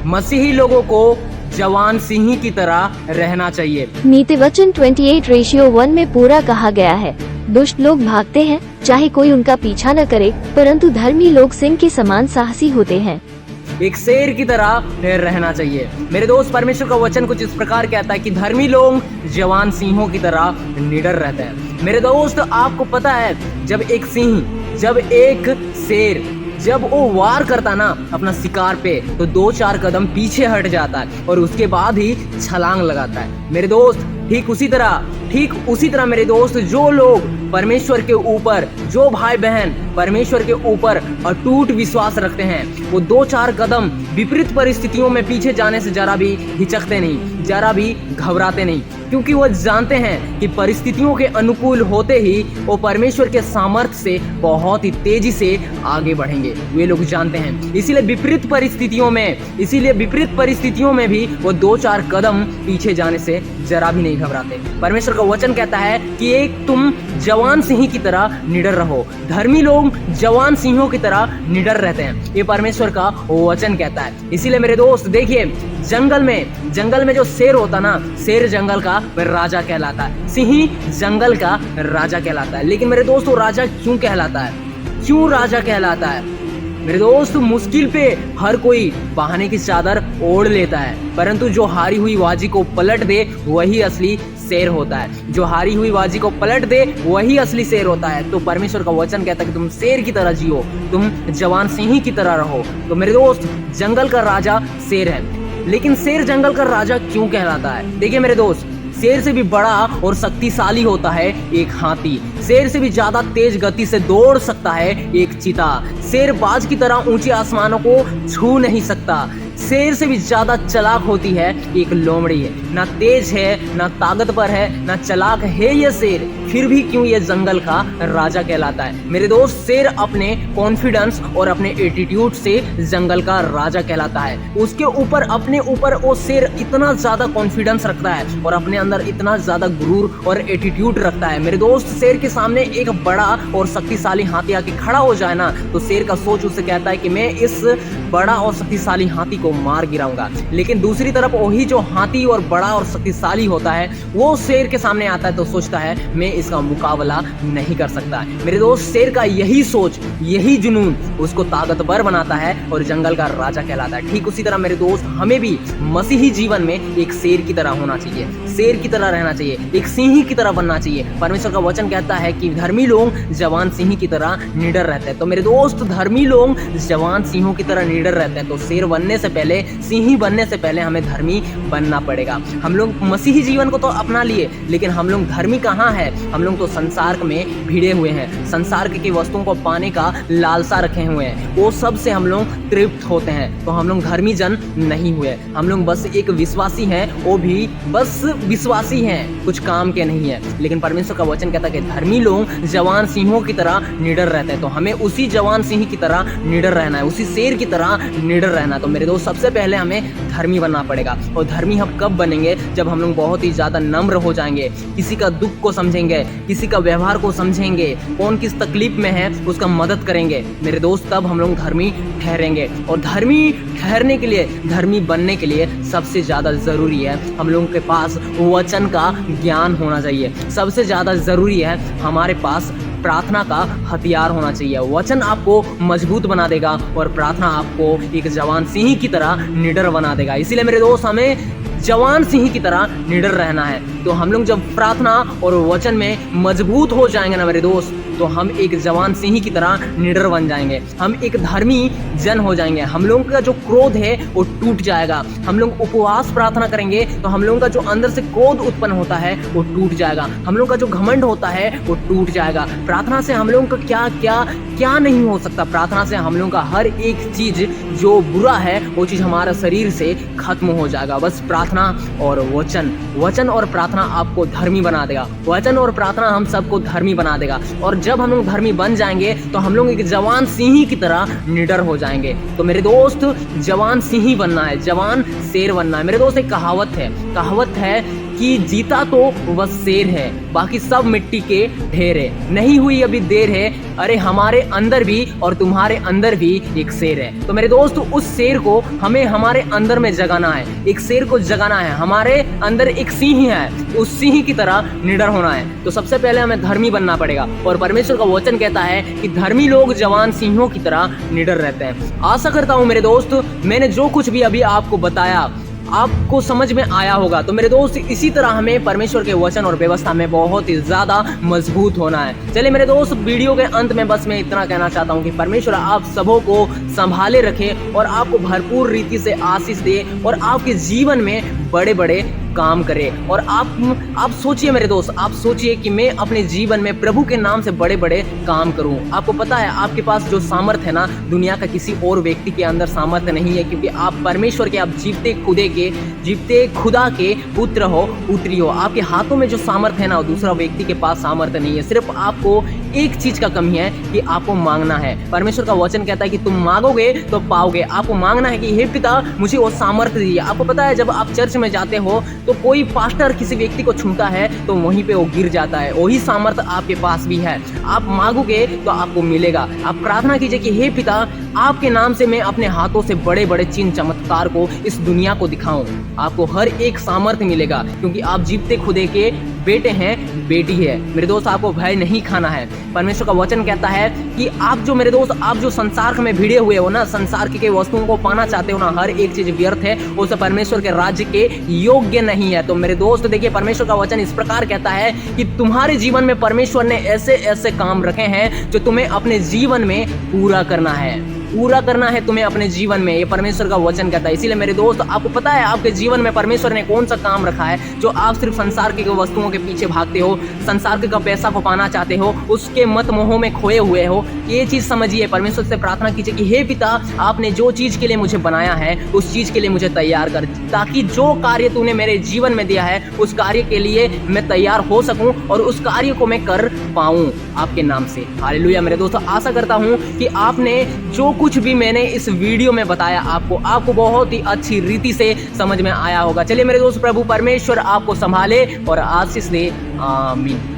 मसीही लोगों को जवान सिंह की तरह रहना चाहिए। नीति वचन 28:1 में पूरा कहा गया है, दुष्ट लोग भागते हैं चाहे कोई उनका पीछा न करे, परंतु धर्मी लोग सिंह के समान साहसी होते हैं। एक शेर की तरह रहना चाहिए। मेरे दोस्त, परमेश्वर का वचन कुछ इस प्रकार कहता है कि धर्मी लोग जवान सिंहों की तरह निडर रहते हैं। मेरे दोस्त, आपको पता है जब एक शेर जब वो वार करता ना अपना शिकार पे, तो 2-4 कदम पीछे हट जाता है और उसके बाद ही छलांग लगाता है। मेरे दोस्त, ठीक उसी तरह मेरे दोस्त, जो लोग परमेश्वर के ऊपर, जो भाई बहन परमेश्वर के ऊपर अटूट विश्वास रखते हैं, वो 2-4 कदम विपरीत परिस्थितियों में पीछे जाने से जरा भी हिचकते नहीं, जरा भी घबराते नहीं, क्योंकि वो जानते हैं कि परिस्थितियों के अनुकूल होते ही वो परमेश्वर के सामर्थ्य से बहुत ही तेजी से आगे बढ़ेंगे। वे लोग जानते हैं, इसीलिए विपरीत परिस्थितियों में भी वो 2-4 कदम पीछे जाने से जरा भी नहीं घबराते। परमेश्वर का वचन कहता है कि एक तुम जवान सिंह की तरह निडर रहो। धर्मी लोग जवान सिंहों की तरह निडर रहते हैं, ये परमेश्वर का वचन कहता है। इसीलिए मेरे दोस्त देखिए, जंगल में जो शेर होता ना, शेर जंगल का राजा कहलाता है, सिंह जंगल का राजा कहलाता है। लेकिन मेरे दोस्त, वो राजा क्यों कहलाता है? क्यों राजा कहलाता है? मेरे दोस्त, मुश्किल पे हर कोई बहाने की चादर ओढ़ लेता है, परंतु जो हारी हुई बाजी को पलट दे वही असली शेर होता है। जो हारी हुई बाजी को पलट दे वही असली शेर होता है। तो परमेश्वर का वचन कहता है कि तुम शेर की तरह जियो, तुम जवान सिंह की तरह रहो। तो मेरे दोस्त, जंगल का राजा शेर है, लेकिन शेर जंगल का राजा क्यों कहलाता है? देखिए मेरे दोस्त, शेर से भी बड़ा और शक्तिशाली होता है एक हाथी। शेर से भी ज्यादा तेज गति से दौड़ सकता है एक चीता। शेर बाज की तरह ऊंचे आसमानों को छू नहीं सकता। शेर से भी ज्यादा चालाक होती है एक लोमड़ी है। ना तेज है, ना ताकतवर है, ना चालाक है ये शेर, फिर भी क्यों ये जंगल का राजा कहलाता है? मेरे दोस्त, शेर अपने कॉन्फिडेंस और अपने एटीट्यूड से जंगल का राजा कहलाता है। उसके ऊपर, अपने ऊपर वो शेर इतना ज्यादा कॉन्फिडेंस रखता है और अपने अंदर इतना ज्यादा गुरूर और एटीट्यूड रखता है। मेरे दोस्त, शेर के सामने एक बड़ा और शक्तिशाली हाथी आके खड़ा हो जाए ना, तो शेर का सोच उससे कहता है कि मैं इस बड़ा और शक्तिशाली हाथी को मार गिराऊंगा। लेकिन दूसरी तरफ वही जो हाथी और बड़ा और शक्तिशाली होता है, वो शेर के सामने आता है तो सोचता है मैं इसका मुकाबला नहीं कर सकता। मेरे दोस्त, शेर का यही सोच, यही जुनून उसको ताकतवर बनाता है और जंगल का राजा कहलाता है। ठीक उसी तरह मेरे दोस्त, हमें भी मसीही जीवन में एक शेर की तरह होना चाहिए, शेर की तरह रहना चाहिए, एक सिंह की तरह बनना चाहिए। परमेश्वर का वचन कहता है कि धर्मी लोग जवान सिंह की तरह निडर रहते हैं। तो मेरे दोस्त, धर्मी लोग जवान सिंहों की तरह निडर रहते हैं, तो शेर बनने से पहले, सिंह बनने से पहले हमें धर्मी बनना पड़ेगा। हम लोग मसीही जीवन को तो अपना लिए, लेकिन हम लोग धर्मी कहाँ है? हम लोग तो संसार में भिड़े हुए हैं, संसार की वस्तुओं को पाने का लालसा रखे हुए हैं, वो सब से हम लोग तृप्त होते हैं। तो हम लोग धर्मी जन नहीं हुए, हम लोग बस एक विश्वासी हैं, वो भी बस विश्वासी हैं, कुछ काम के नहीं है। लेकिन परमेश्वर का वचन कहता है कि धर्मी लोग जवान सिंहों की तरह निडर रहते हैं। तो हमें उसी जवान सिंह की तरह निडर रहना है, उसी शेर की तरह निडर रहना है। तो मेरे दोस्त, सबसे पहले हमें धर्मी बनना पड़ेगा। और धर्मी हम कब बनेंगे? जब हम लोग बहुत ही ज्यादा नम्र हो जाएंगे, किसी का दुख को समझेंगे, किसी का व्यवहार को समझेंगे, कौन किस तकलीफ में है उसका मदद करेंगे। मेरे दोस्त, तब हम लोग धर्मी ठहरेंगे। और धर्मी ठहरने के लिए, धर्मी बनने के लिए सबसे ज्यादा जरूरी है हम लोगों के पास वचन का ज्ञान होना चाहिए। सबसे ज्यादा जरूरी है हमारे पास प्रार्थना का हथियार होना चाहिए। वचन आपको मजबूत बना देगा और प्रार्थना आपको एक जवान सिंह की तरह निडर बना देगा। इसीलिए मेरे दोस्त, हमें जवान सिंह की तरह निडर रहना है। तो हम लोग जब प्रार्थना और वचन में मजबूत हो जाएंगे ना मेरे दोस्त, तो हम एक जवान सिंह की तरह निडर बन जाएंगे, हम एक धर्मी जन हो जाएंगे। हम लोगों का जो क्रोध है वो टूट जाएगा। हम लोग उपवास प्रार्थना करेंगे तो हम लोगों का जो अंदर से क्रोध उत्पन्न होता है वो टूट जाएगा। हम लोगों का जो घमंड होता है वो टूट जाएगा। प्रार्थना से हम लोगों का क्या क्या क्या नहीं हो सकता। प्रार्थना से हम लोगों का हर एक चीज जो बुरा है वो चीज हमारा शरीर से खत्म हो जाएगा। बस प्रार्थना और वचन और प्रार्थना आपको धर्मी बना देगा। वचन और प्रार्थना हम सबको धर्मी बना देगा। और जब हम लोग धर्मी बन जाएंगे तो हम लोग एक जवान सिंह की तरह निडर हो जाएंगे। तो मेरे दोस्त, जवान सिंह बनना है, जवान शेर बनना है। मेरे दोस्त, एक कहावत है कि जीता तो वह शेर है, बाकी सब मिट्टी के ढेर है, नहीं हुई अभी देर है, अरे हमारे अंदर भी और तुम्हारे अंदर भी एक शेर है। तो मेरे दोस्त उस शेर को हमें हमारे अंदर में जगाना है, एक शेर को जगाना है। हमारे अंदर एक सिंह है, उस सिंह की तरह निडर होना है। तो सबसे पहले हमें धर्मी बनना पड़ेगा और परमेश्वर का वचन कहता है कि धर्मी लोग जवान सिंहों की तरह निडर रहते हैं। आशा करता हूं मेरे दोस्त मैंने जो कुछ भी अभी आपको बताया आपको समझ में आया होगा। तो मेरे दोस्त इसी तरह हमें परमेश्वर के वचन और व्यवस्था में बहुत ही ज्यादा मजबूत होना है। चलिए मेरे दोस्त वीडियो के अंत में बस मैं इतना कहना चाहता हूँ कि परमेश्वर आप सबों को संभाले रखे और आपको भरपूर रीति से आशीष दे और आपके जीवन में बड़े बड़े काम करे। और आप सोचिए मेरे दोस्त, आप सोचिए कि मैं अपने जीवन में प्रभु के नाम से बड़े बड़े काम करूं। आपको पता है आपके पास जो सामर्थ है ना, दुनिया का किसी और व्यक्ति के अंदर सामर्थ नहीं है, क्योंकि आप परमेश्वर के, आप जीवते खुदा के पुत्र हो, पुत्री हो। आपके हाथों में जो सामर्थ है ना, दूसरा व्यक्ति के पास सामर्थ नहीं है। सिर्फ आपको एक चीज का कमी है कि आपको मांगना है। परमेश्वर का वचन कहता है कि तुम मांगोगे तो पाओगे। आपको मांगना है कि हे पिता मुझे वो सामर्थ्य दीजिए। आपको पता है जब आप चर्च में जाते हो तो कोई पास्टर किसी व्यक्ति को छूता है तो वहीं पे वो गिर जाता है, वही सामर्थ्य आपके पास भी है। आप मांगोगे तो आपको मिलेगा। आप प्रार्थना कीजिए कि हे पिता आपके नाम से मैं अपने हाथों से बड़े बड़े चिन्ह चमत्कार को इस दुनिया को दिखाऊं। आपको हर एक सामर्थ्य मिलेगा, क्योंकि आप जीवते खुदे के बेटे हैं, बेटी है। मेरे दोस्त आपको भय नहीं खाना है। परमेश्वर का वचन कहता है कि आप जो मेरे दोस्त आप जो संसार में भिड़े हुए हो ना, संसार की वस्तुओं को पाना चाहते हो ना, हर एक चीज व्यर्थ है, उसे परमेश्वर के राज्य के योग्य नहीं है। तो मेरे दोस्त देखिए परमेश्वर का वचन इस प्रकार कहता है कि तुम्हारे जीवन में परमेश्वर ने ऐसे ऐसे काम रखे हैं जो तुम्हें अपने जीवन में पूरा करना है तुम्हें अपने जीवन में। ये परमेश्वर का वचन कहता है। इसीलिए मेरे दोस्त आपको पता है आपके जीवन में परमेश्वर ने कौन सा काम रखा है जो आप सिर्फ संसार की वस्तुओं के पीछे भागते हो, संसार के पैसा को पाना चाहते हो, उसके मत मोहों में खोए हुए हो। ये चीज समझिए, परमेश्वर से प्रार्थना कीजिए कि हे पिता आपने जो चीज के लिए मुझे बनाया है उस चीज के लिए मुझे तैयार कर, ताकि जो कार्य तूने मेरे जीवन में दिया है उस कार्य के लिए मैं तैयार हो सकूं और उस कार्य को मैं कर पाऊं आपके नाम से। हालेलुया। मेरे दोस्तों आशा करता हूं कि आपने जो कुछ भी मैंने इस वीडियो में बताया आपको बहुत ही अच्छी रीति से समझ में आया होगा। चलिए मेरे दोस्त प्रभु परमेश्वर आपको संभाले और आशीष दे। आमीन।